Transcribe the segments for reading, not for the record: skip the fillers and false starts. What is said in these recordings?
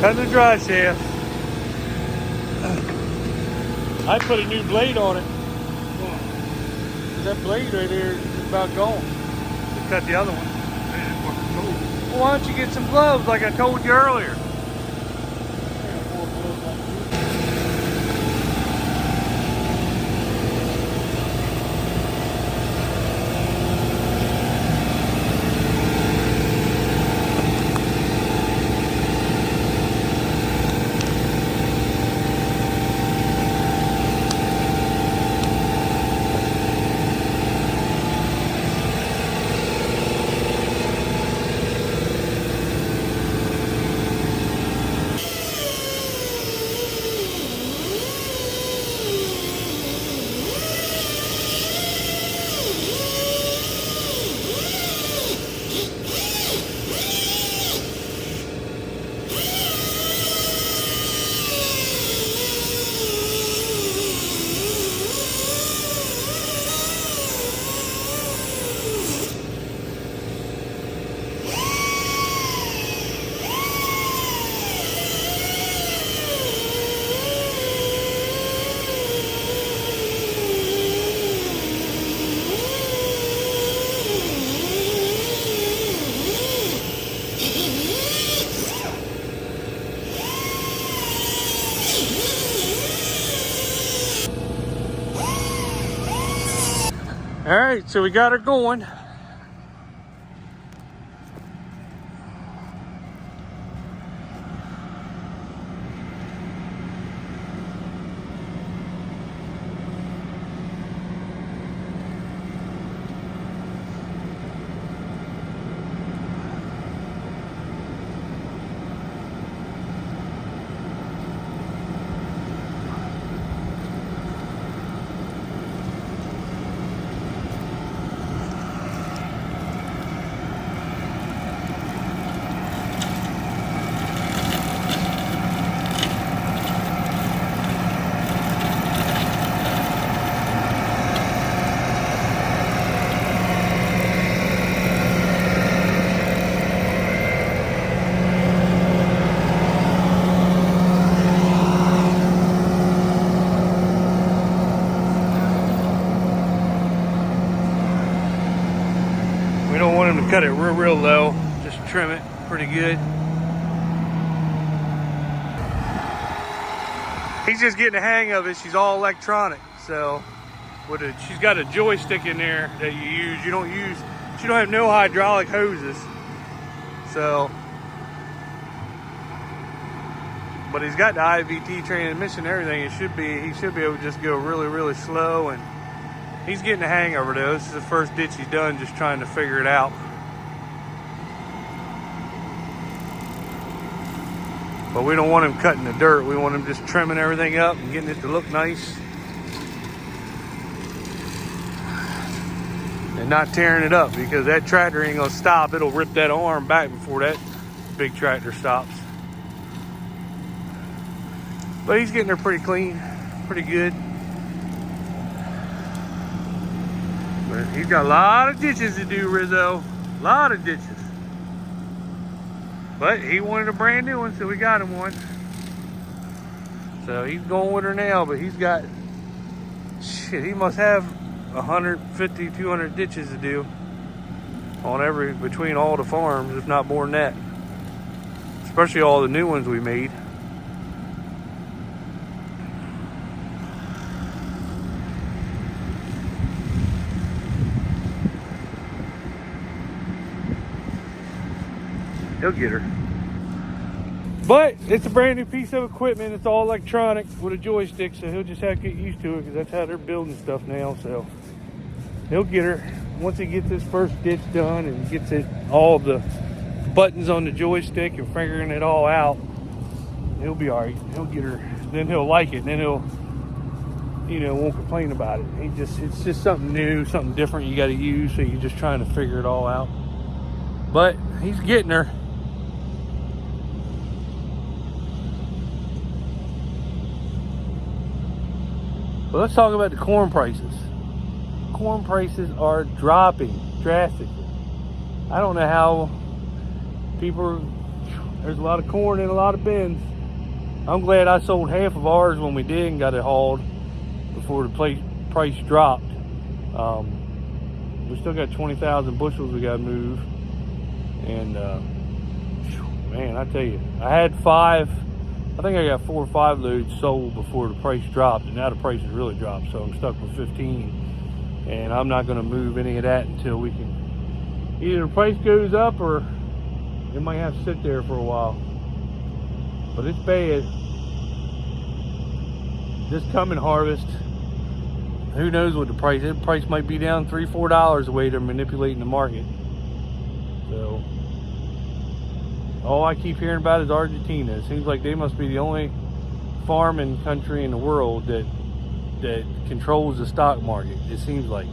Cutting the dry shaft. I put a new blade on it. That blade right there is about gone. To cut the other one. Well, why don't you get some gloves like I told you earlier? All right, so we got her going. We don't want him to cut it real low, just trim it pretty good. He's just getting the hang of it. She's all electronic, so she's got a joystick in there that you use. She don't have no hydraulic hoses, so. But he's got the IVT transmission and everything. He should be able to just go really slow, and he's getting the hang of her though. This is the first ditch he's done, just trying to figure it out. But we don't want him cutting the dirt. We want him just trimming everything up and getting it to look nice. And not tearing it up, because that tractor ain't gonna stop. It'll rip that arm back before that big tractor stops. But he's getting her pretty clean, pretty good. But he's got a lot of ditches to do, Rizzo. A lot of ditches. But he wanted a brand new one, so we got him one. So he's going with her now, but he's got, shit, he must have 150, 200 ditches to do between all the farms, if not more than that. Especially all the new ones we made. He'll get her. But it's a brand new piece of equipment. It's all electronic with a joystick, so he'll just have to get used to it, because that's how they're building stuff now. So he'll get her once he gets his first ditch done and gets all the buttons on the joystick and figuring it all out. He'll be all right. He'll get her. Then he'll like it. Then he'll, won't complain about it. It's just something new, something different you got to use. So you're just trying to figure it all out. But he's getting her. Well, let's talk about the corn prices. Corn prices are dropping drastically. I don't know how people There's a lot of corn in a lot of bins. I'm glad I sold half of ours when we did and got it hauled before the price dropped. We still got 20,000 bushels we got to move. And man, I tell you, I had 5. I think I got 4 or 5 loads sold before the price dropped, and now the price has really dropped, so I'm stuck with 15. And I'm not going to move any of that until we can, either the price goes up or it might have to sit there for a while. But it's bad. This coming harvest, who knows what the price might be down $3, $4 the way they're manipulating the market. So all I keep hearing about is Argentina. It seems like they must be the only farming country in the world that controls the stock market. It seems like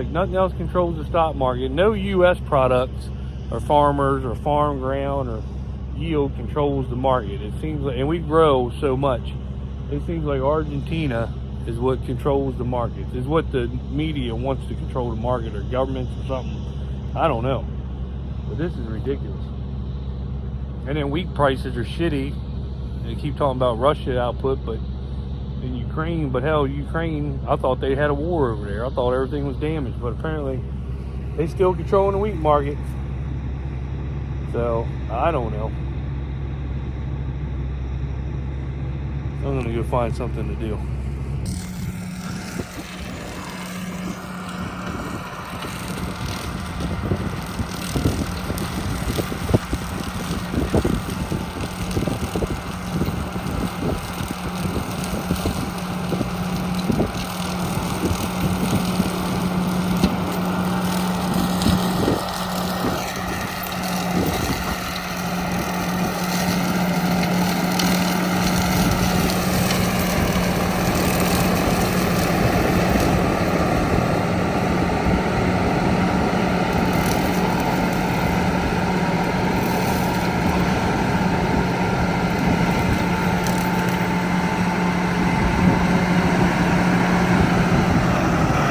nothing else controls the stock market. No U.S. products or farmers or farm ground or yield controls the market. It seems like, and we grow so much. It seems like Argentina is what controls the market. Is what the media wants to control the market, or governments or something. I don't know. But this is ridiculous. And then wheat prices are shitty. They keep talking about Russia output, but in Ukraine, but hell, Ukraine, I thought they had a war over there. I thought everything was damaged, but apparently they still controlling the wheat market. So, I don't know. I'm gonna go find something to do.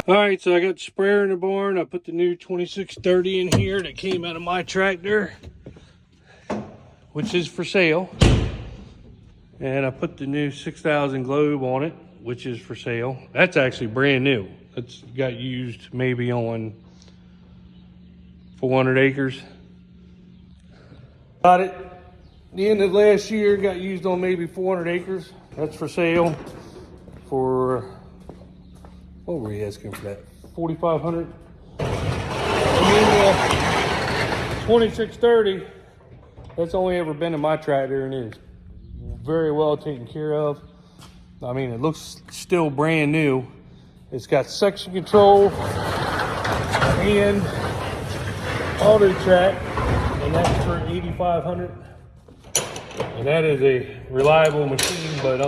Alright, so I got the sprayer in the barn. I put the new 2630 in here that came out of my tractor, which is for sale. And I put the new 6000 Globe on it, which is for sale. That's actually brand new. It's got used maybe on 400 acres. Got it the end of last year, got used on maybe 400 acres. That's for sale for, what were you asking for that? 4,500. And then 2630, that's only ever been in my tractor, and it's very well taken care of. I mean, it looks still brand new. It's got section control and auto track, and that's for 8,500. And that is a reliable machine, but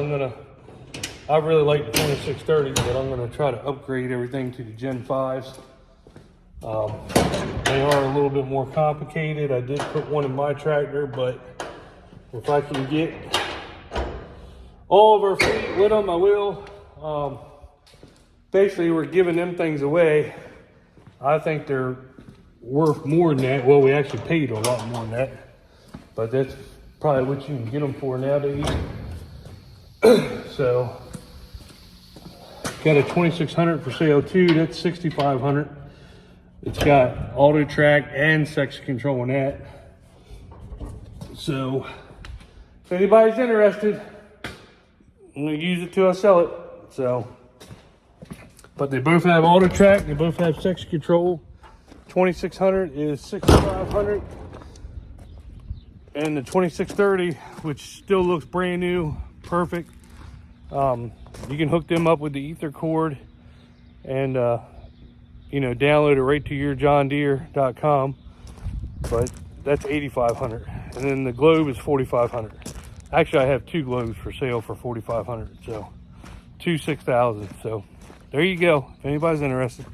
I really like the 2630, but I'm gonna try to upgrade everything to the Gen 5s. They are a little bit more complicated. I did put one in my tractor, but if I can get all of our fleet with them, I will. Basically, we're giving them things away. I think they're worth more than that. Well, we actually paid a lot more than that, but that's probably what you can get them for nowadays. So, got a 2600 for sale too. That's 6,500. It's got auto track and section control on that. So, if anybody's interested, I'm gonna use it till I sell it. So, but they both have auto track. They both have section control. 2600 is 6,500, and the 2630, which still looks brand new, perfect. You can hook them up with the Ether cord and download it right to your johndeere.com. But that's 8,500, and then the Globe is 4,500. Actually, I have 2 Globes for sale for 4,500. So 2 6,000. So there you go. If anybody's interested.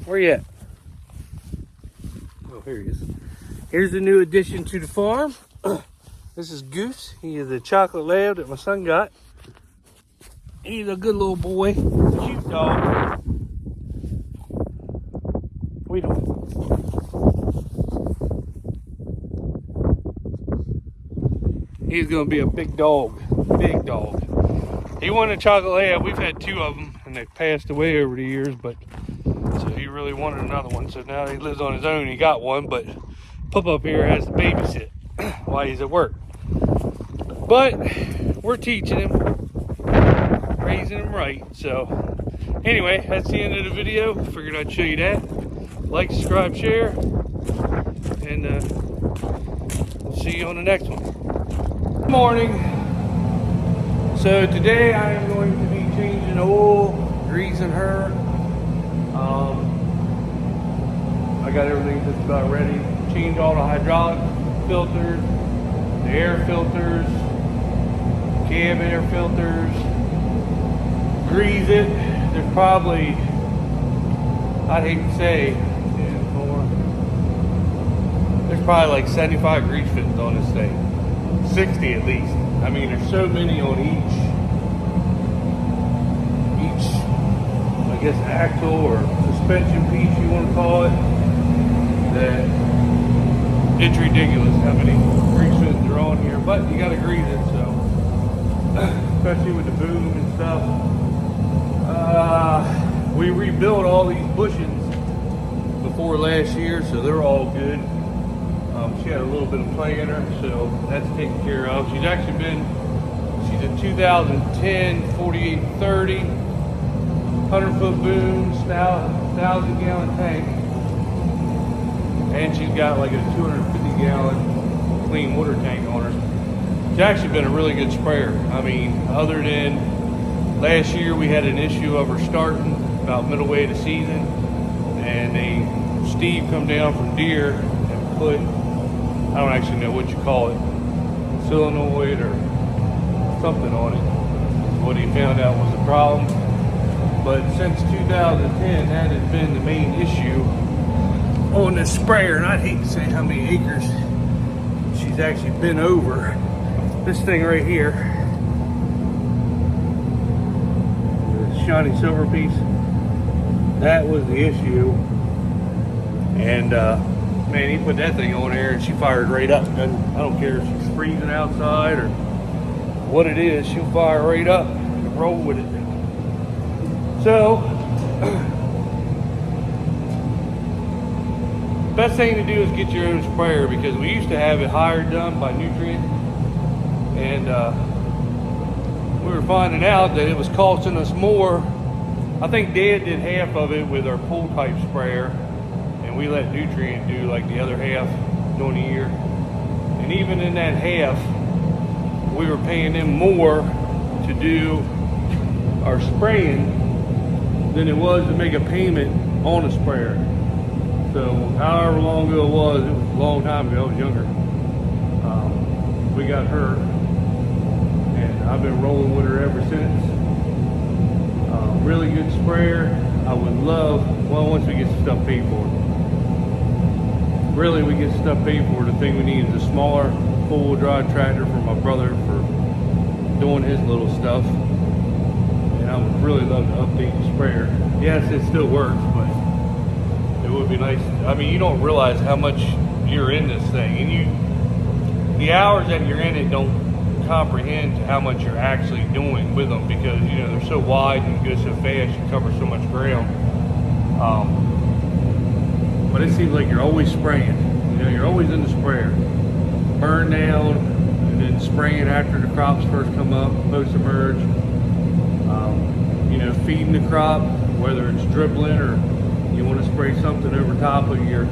Where you at? Oh, here he is. Here's the new addition to the farm. This is Goose. He is a chocolate lab that my son got. He's a good little boy. Cute dog. What are you doing? He's gonna be a big dog, big dog. He wanted a chocolate lab. We've had 2 of them and they've passed away over the years, but so he really wanted another one. So now he lives on his own. He got one, but Pup up here has to babysit while he's at work. But we're teaching him, raising him right. So anyway, that's the end of the video. Figured I'd show you that. Like, subscribe, share, and see you on the next one. Good morning. So today I am going to be changing oil, greasing her. I got everything just about ready. Change all the hydraulic filters, the air filters, cab air filters, grease it. There's probably, I'd hate to say, there's probably like 75 grease fittings on this thing. 60 at least. I mean, there's so many on each, I guess, axle or suspension piece you want to call it, that it's ridiculous how many grease fittings are on here. But you got to grease it, so especially with the boom and stuff. We rebuilt all these bushings before last year, so they're all good. She had a little bit of play in her, so that's taken care of. She's a 2010 4830, 100-foot boom, 1,000-gallon tank, and she's got like a 250-gallon clean water tank on her. She's actually been a really good sprayer. I mean, other than last year we had an issue of her starting about middle way of the season, and Steve come down from Deere and put, I don't actually know what you call it, solenoid or something on it. What he found out was the problem. But since 2010, that has been the main issue on this sprayer. And I'd hate to say how many acres she's actually been over. This thing right here, the shiny silver piece, that was the issue. And man, he put that thing on there and she fired right up. I don't care if she's freezing outside or what it is, she'll fire right up and roll with it. So, best thing to do is get your own sprayer, because we used to have it hired done by Nutrient, and we were finding out that it was costing us more. I think Dad did half of it with our pull type sprayer, and we let Nutrient do like the other half during the year. And even in that half, we were paying them more to do our spraying than it was to make a payment on a sprayer. So however long ago it was a long time ago. I was younger. We got her, and I've been rolling with her ever since. Really good sprayer. I would love, well, once we get some stuff paid for. Really, we get stuff paid for. The thing we need is a smaller four-wheel drive tractor for my brother for doing his little stuff. And I would really love to update the sprayer. Yes, it still works, but it would be nice. I mean, you don't realize how much you're in this thing, and the hours that you're in it don't comprehend how much you're actually doing with them, because you know they're so wide and go so fast, you cover so much ground. But it seems like you're always spraying. You know, you're always in the sprayer. Burn down, and then spraying after the crops first come up, post-emerge. You know, feeding the crop, whether it's dribbling or you want to spray something over top of your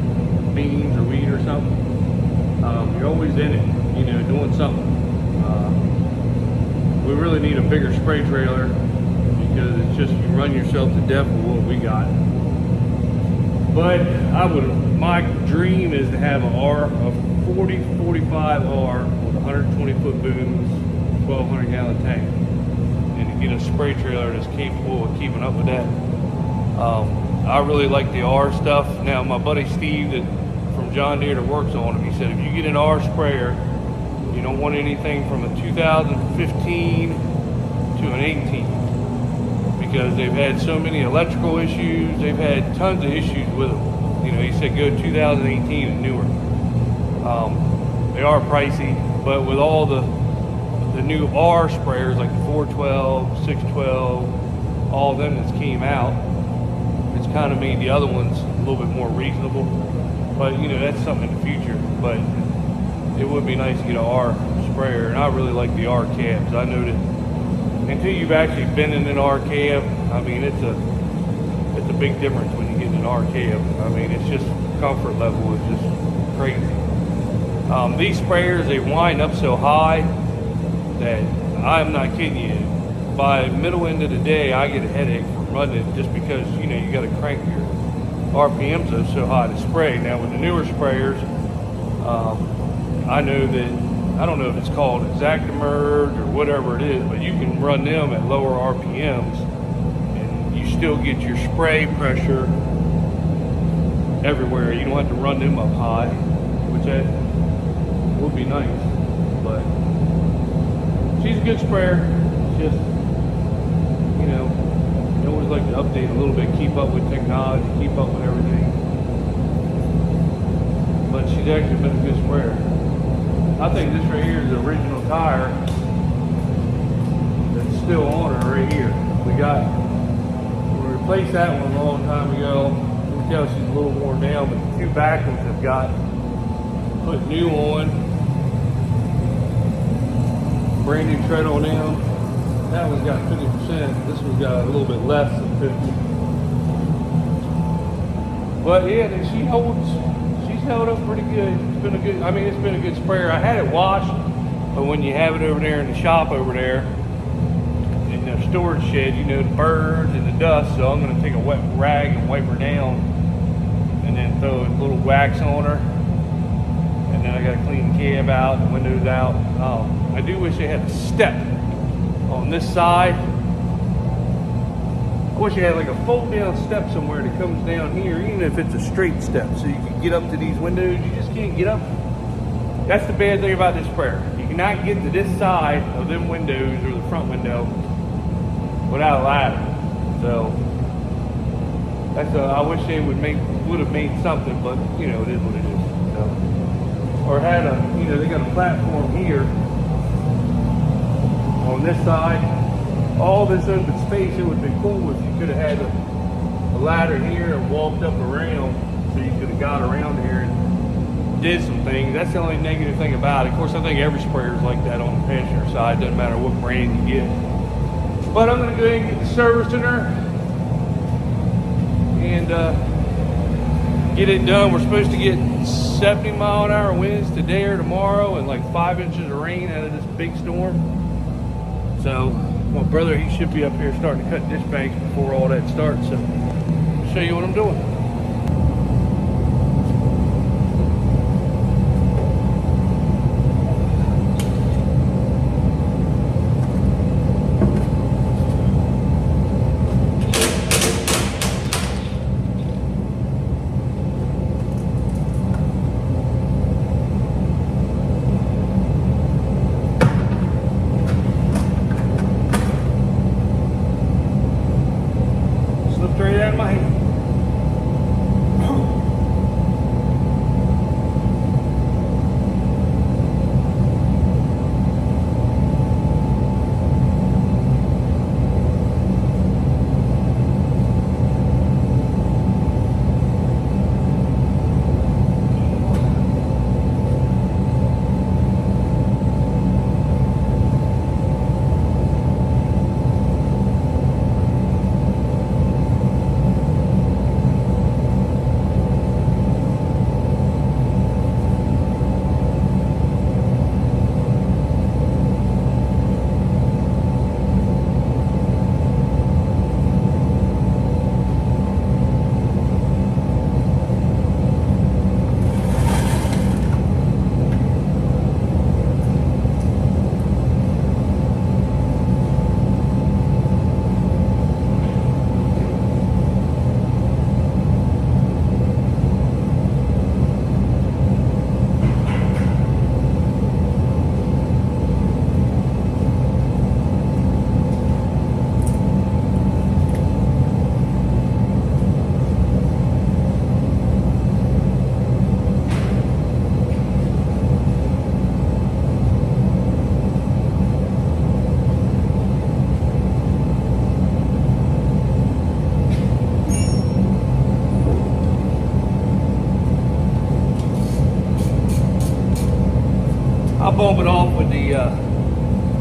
beans or wheat or something. You're always in it, you know, doing something. We really need a bigger spray trailer, because it's just, you run yourself to death with what we got. But my dream is to have a 40-45R with 120-foot booms, 1,200-gallon tank, and to get a spray trailer that's capable of keeping up with that. I really like the R stuff. Now, my buddy Steve from John Deere that works on them, he said if you get an R sprayer, you don't want anything from a 2015 to an 18, because they've had so many electrical issues. They've had tons of issues with them. You know, he said go 2018 and newer. They are pricey, but with all the the new R sprayers, like the 412, 612, all of them that's came out, it's kind of made the other ones a little bit more reasonable. But you know, that's something in the future. But it would be nice to get an R sprayer, and I really like the R cabs. I know that until you've actually been in an R cab, I mean, it's a big difference when you get in an R cab. I mean, it's just comfort level is just crazy. These sprayers, they wind up so high that I'm not kidding you. By middle end of the day, I get a headache from running it just because, you know, you got to crank your RPMs up so high to spray. Now with the newer sprayers, I know that, I don't know if it's called ExactEmerge or whatever it is, but you can run them at lower RPMs and you still get your spray pressure everywhere. You don't have to run them up high, which that would be nice. But she's a good sprayer. It's just, you know, you always like to update a little bit, keep up with technology, keep up with everything. But she's actually been a good sprayer. I think this right here is the original tire that's still on her right here. We replaced that one a long time ago. You can tell she's a little worn down, but the two back ones have got put new on. Brand new tread on them. That one's got 50%. This one's got a little bit less than 50. But yeah, she holds. She's held up pretty good. It's been a good. I mean, it's been a good sprayer. I had it washed, but when you have it over there in the shop over there, in the storage shed, you know, the birds and the dust. So I'm gonna take a wet rag and wipe her down, and then throw a little wax on her. And then I gotta clean the cab out, the windows out. I do wish they had a step on this side. I wish you had like a fold down step somewhere that comes down here, even if it's a straight step, so you can get up to these windows. You just can't get up. That's the bad thing about this sprayer. You cannot get to this side of them windows or the front window without a ladder. So I wish they would have made something, but you know, it is what it is. So, or had they got a platform here on this side. All this open space, it would have been cool if you could have had a ladder here and walked up around, so you could have got around here and did some things. That's the only negative thing about it. Of course, I think every sprayer is like that on the passenger side. Doesn't matter what brand you get. But I'm going to go ahead and get the service in her and get it done. We're supposed to get 70-mile-an-hour winds today or tomorrow and like 5 inches of rain out of this big storm. So my brother, he should be up here starting to cut ditch banks before all that starts. So I'll show you what I'm doing. Straight out of my hand. pump it off with the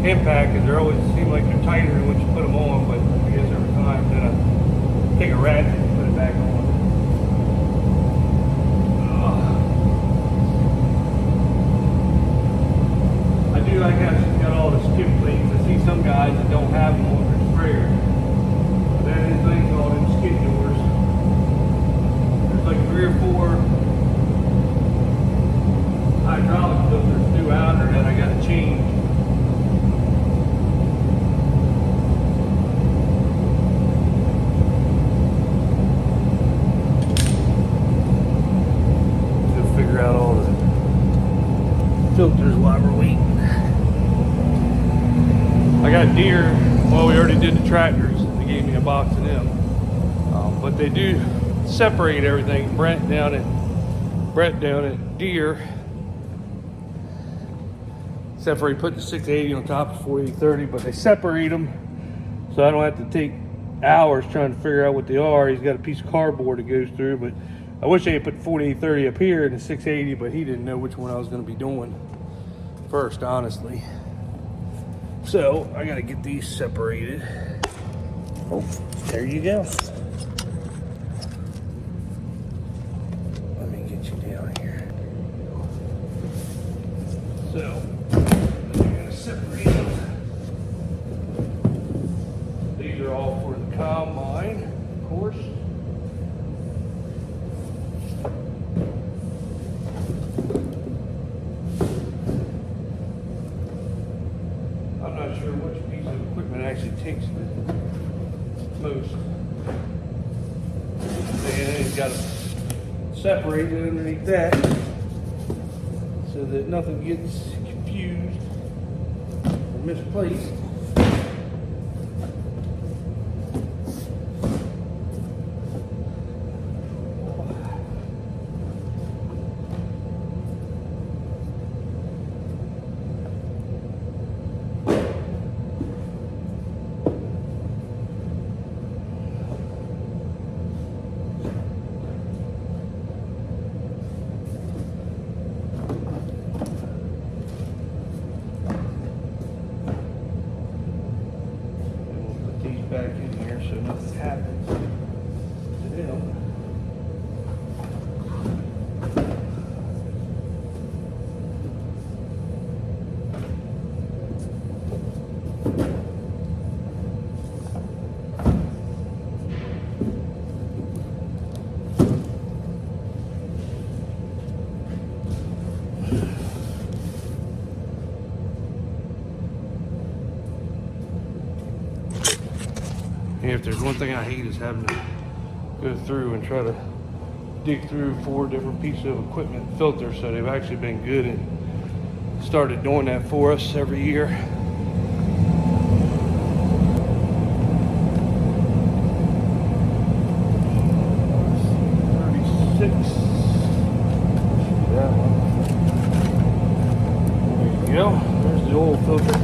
impact, because they always seem like they're tighter than what you put them on, but I guess every time then I take a ratchet and put it back on. I do like how she's got all the skip plates. I see some guys that don't have them on their sprayer. That is thing called them skid doors. There's like 3 or 4 hydraulic filters due out or that I got to change. Just figure out all the filters while we're waiting. I got Deere. Well, we already did the tractors. They gave me a box of them, but they do separate everything. Brett down at Deere. Except for he put the 680 on top of 4830, but they separate them so I don't have to take hours trying to figure out what they are. He's got a piece of cardboard that goes through, but I wish they had put 4830 up here and the 680, but he didn't know which one I was going to be doing first, honestly. So I got to get these separated. Oh, there you go. Let me get you down here. So separate them. These are all for the combine, of course. I'm not sure which piece of equipment actually takes the most. And it's got to separate it underneath that so that nothing gets confused or misplaced. Back in here so nothing happens to them. If there's one thing I hate is having to go through and try to dig through 4 different pieces of equipment filters, so they've actually been good and started doing that for us every year. That one. There you go. There's the oil filter.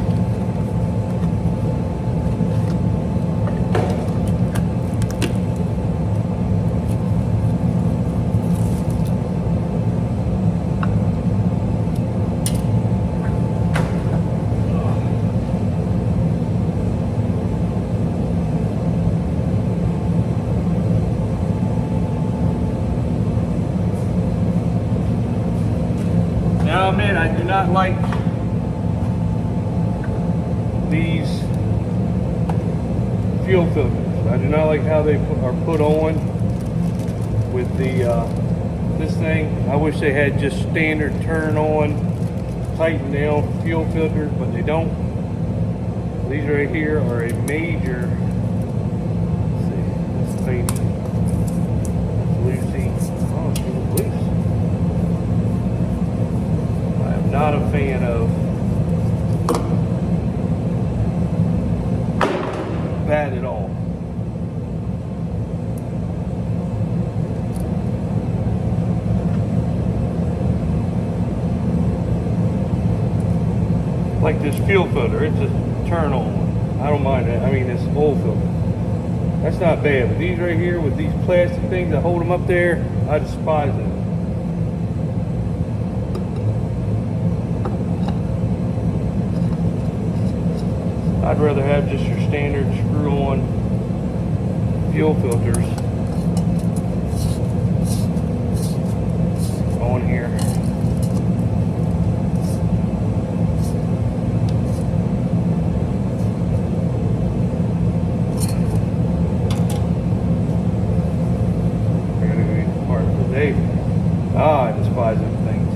Now, man, I do not like these fuel filters. I do not like how they are put on with the this thing. I wish they had just standard turn on, tighten down fuel filters, but they don't. These right here are a major. Let's see, this thing, Lucy. Oh, it's really loose. Not a fan of that at all. Like this fuel filter, it's a turn on. I don't mind that. I mean, this oil filter. That's not bad. But these right here with these plastic things that hold them up there, I despise them. I'd rather have just your standard screw-on fuel filters on here. I despise them things.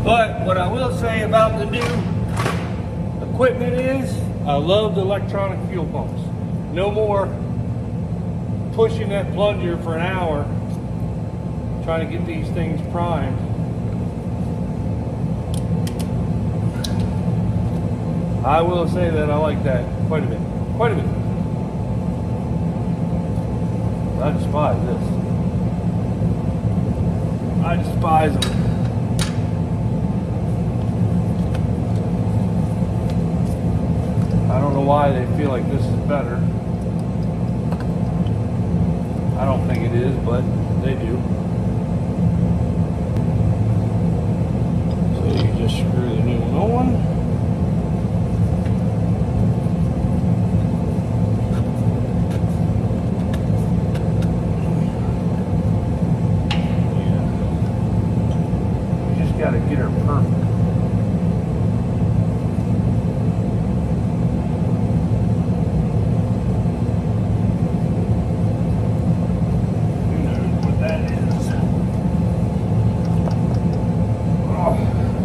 But what I will say about the new equipment is, I love the electronic fuel pumps. No more pushing that plunger for an hour trying to get these things primed. I will say that I like that quite a bit. Quite a bit. I despise this. I despise them. I don't know why they feel like this is better. I don't think it is, but they do. So you just screw the new one on. Yeah. You just gotta get her perfect.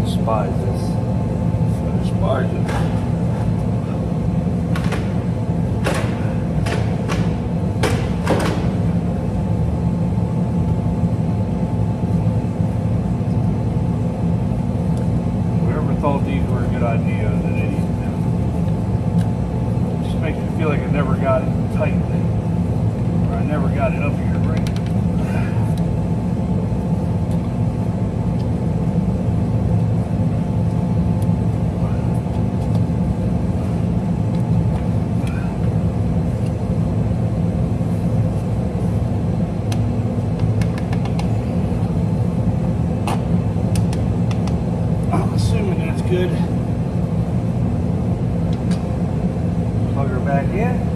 Despise this. I despise it. Whoever thought these were a good idea is an idiot. It just makes me feel like I never got it tight. Or I never got it up here right. Good. Plug her back in.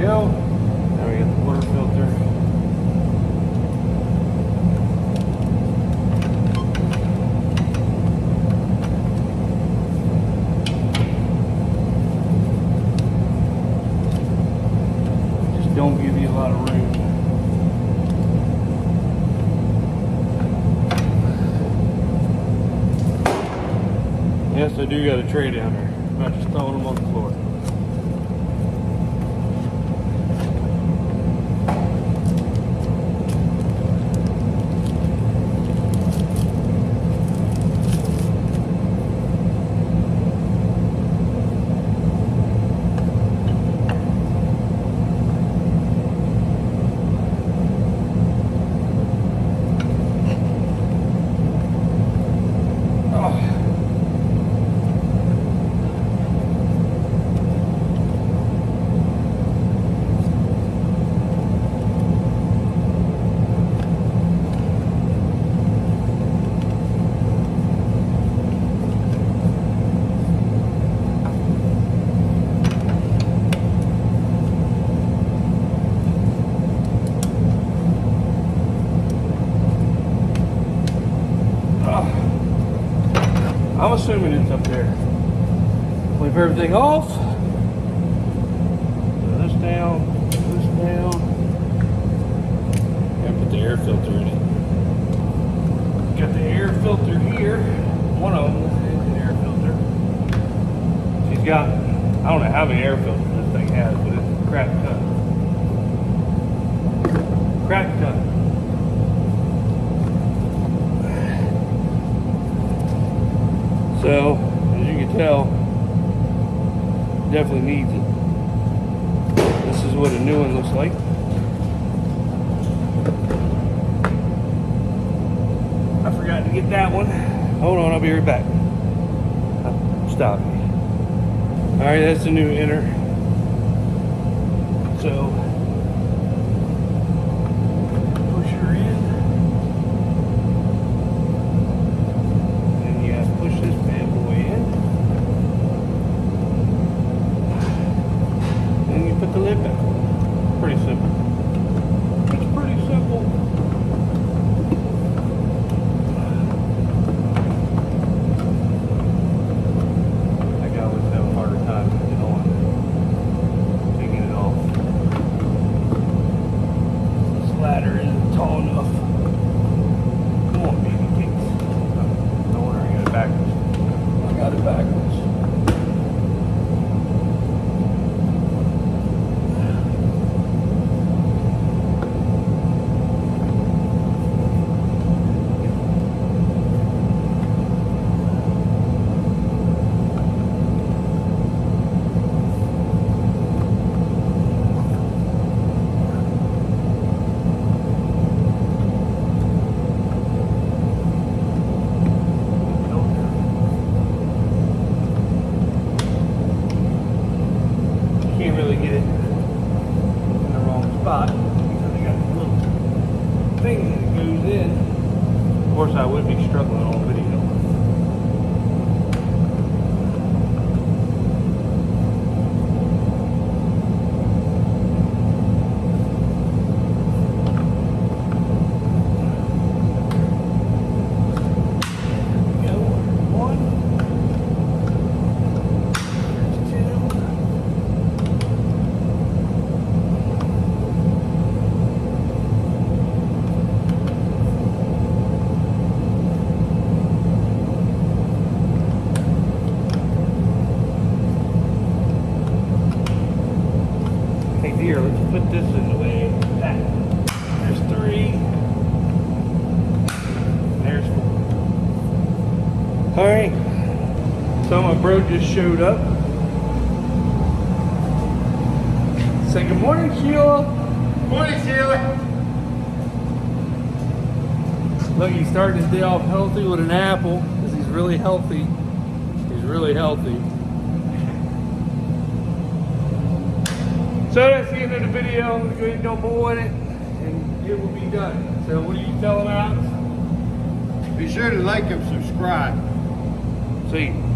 Go. Now we got the water filter. Just don't give you a lot of room. Yes, I do got a tray down there. I'm not just throwing them on the floor. I'm assuming it's up there. Flip everything off. down, this down. And put the air filter in it. Got the air filter here. One of them is an air filter. She's got, I don't know how many air filters this thing has, but it's a crap ton. Crap ton. So, as you can tell, definitely needs it. This is what a new one looks like. I forgot to get that one. Hold on, I'll be right back. Stop. Alright, that's the new inner. So, push her in. And you push this bad boy in. And you put the lid back on. Pretty simple. It's pretty simple. Ladder isn't tall enough. Come on, baby kicks. No wonder I got it backwards. I got it backwards. Can't really get it in the wrong spot because I got this little thing that goes in. Of course, I would be struggling on video. Here, let's put this in the way. That. There's 3. There's 4. Alright. So my bro just showed up. Say good morning, Sheila. Good morning, Sheila. Look, he's starting his day off healthy with an apple because he's really healthy. He's really healthy. So that's the end of the video. I'm going to go ahead and dump oil in it and it will be done. So what are you telling us? Be sure to like and subscribe. See you.